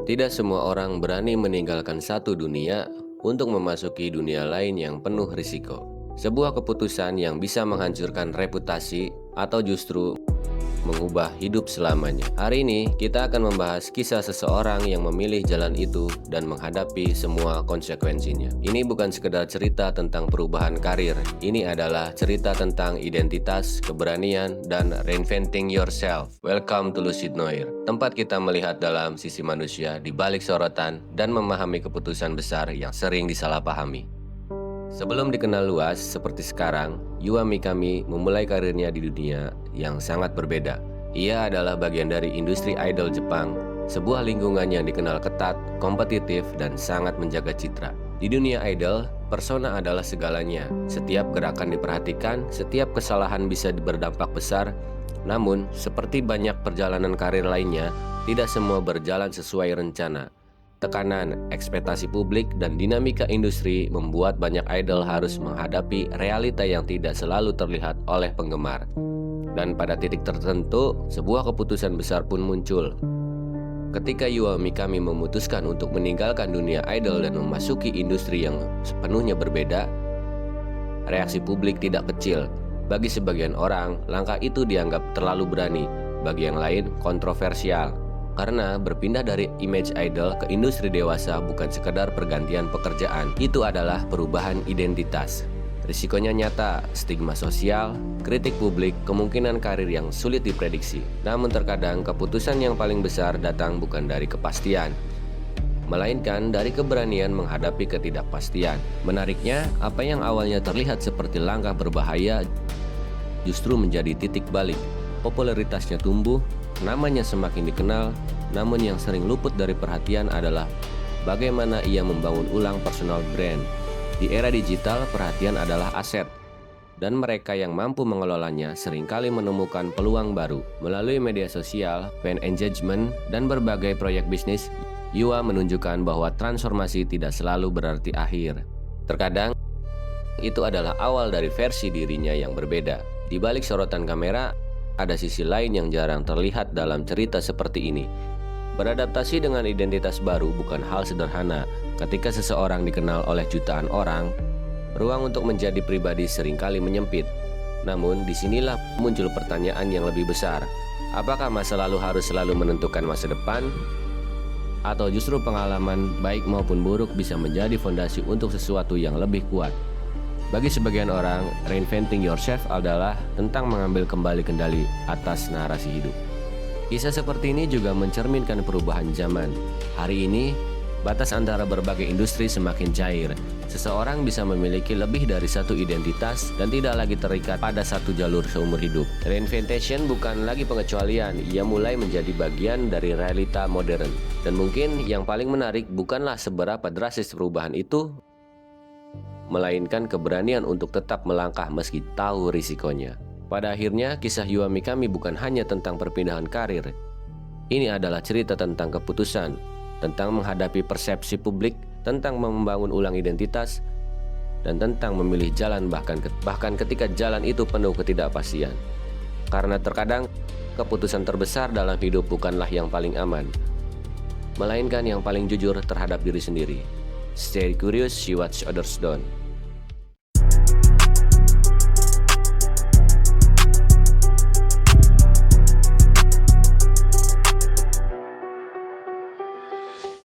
Tidak semua orang berani meninggalkan satu dunia untuk memasuki dunia lain yang penuh risiko. Sebuah keputusan yang bisa menghancurkan reputasi atau justru mengubah hidup selamanya. Hari ini kita akan membahas kisah seseorang yang memilih jalan itu dan menghadapi semua konsekuensinya. Ini bukan sekedar cerita tentang perubahan karir. Ini adalah cerita tentang identitas, keberanian, dan reinventing yourself. Welcome to Lucid Noir, tempat kita melihat dalam sisi manusia di balik sorotan dan memahami keputusan besar yang sering disalahpahami. Sebelum dikenal luas seperti sekarang, Yua Mikami memulai karirnya di dunia yang sangat berbeda. Ia adalah bagian dari industri idol Jepang, sebuah lingkungan yang dikenal ketat, kompetitif, dan sangat menjaga citra. Di dunia idol, persona adalah segalanya. Setiap gerakan diperhatikan, setiap kesalahan bisa berdampak besar. Namun, seperti banyak perjalanan karir lainnya, tidak semua berjalan sesuai rencana. Tekanan, ekspektasi publik, dan dinamika industri membuat banyak idol harus menghadapi realita yang tidak selalu terlihat oleh penggemar. Dan pada titik tertentu, sebuah keputusan besar pun muncul. Ketika Yua Mikami memutuskan untuk meninggalkan dunia idol dan memasuki industri yang sepenuhnya berbeda, reaksi publik tidak kecil. Bagi sebagian orang, langkah itu dianggap terlalu berani. Bagi yang lain, kontroversial. Karena berpindah dari image idol ke industri dewasa bukan sekedar pergantian pekerjaan, itu adalah perubahan identitas. Risikonya nyata, stigma sosial, kritik publik, kemungkinan karir yang sulit diprediksi. Namun terkadang keputusan yang paling besar datang bukan dari kepastian, melainkan dari keberanian menghadapi ketidakpastian. Menariknya, apa yang awalnya terlihat seperti langkah berbahaya justru menjadi titik balik. Popularitasnya tumbuh, namanya semakin dikenal, namun yang sering luput dari perhatian adalah bagaimana ia membangun ulang personal brand. Di era digital, perhatian adalah aset, dan mereka yang mampu mengelolanya seringkali menemukan peluang baru. Melalui media sosial, fan engagement, dan berbagai proyek bisnis, Yua menunjukkan bahwa transformasi tidak selalu berarti akhir. Terkadang, itu adalah awal dari versi dirinya yang berbeda. Di balik sorotan kamera, ada sisi lain yang jarang terlihat dalam cerita seperti ini. Beradaptasi dengan identitas baru bukan hal sederhana. Ketika seseorang dikenal oleh jutaan orang, ruang untuk menjadi pribadi seringkali menyempit. Namun, disinilah muncul pertanyaan yang lebih besar. Apakah masa lalu harus selalu menentukan masa depan? Atau justru pengalaman baik maupun buruk bisa menjadi fondasi untuk sesuatu yang lebih kuat? Bagi sebagian orang, reinventing yourself adalah tentang mengambil kembali kendali atas narasi hidup. Kisah seperti ini juga mencerminkan perubahan zaman. Hari ini, batas antara berbagai industri semakin cair. Seseorang bisa memiliki lebih dari satu identitas dan tidak lagi terikat pada satu jalur seumur hidup. Reinventation bukan lagi pengecualian, ia mulai menjadi bagian dari realita modern. Dan mungkin yang paling menarik bukanlah seberapa drastis perubahan itu, melainkan keberanian untuk tetap melangkah meski tahu risikonya. Pada akhirnya, kisah Yua Mikami bukan hanya tentang perpindahan karir. Ini adalah cerita tentang keputusan, tentang menghadapi persepsi publik, tentang membangun ulang identitas, dan tentang memilih jalan bahkan ketika jalan itu penuh ketidakpastian. Karena terkadang, keputusan terbesar dalam hidup bukanlah yang paling aman, melainkan yang paling jujur terhadap diri sendiri. Stay curious, see what others don't.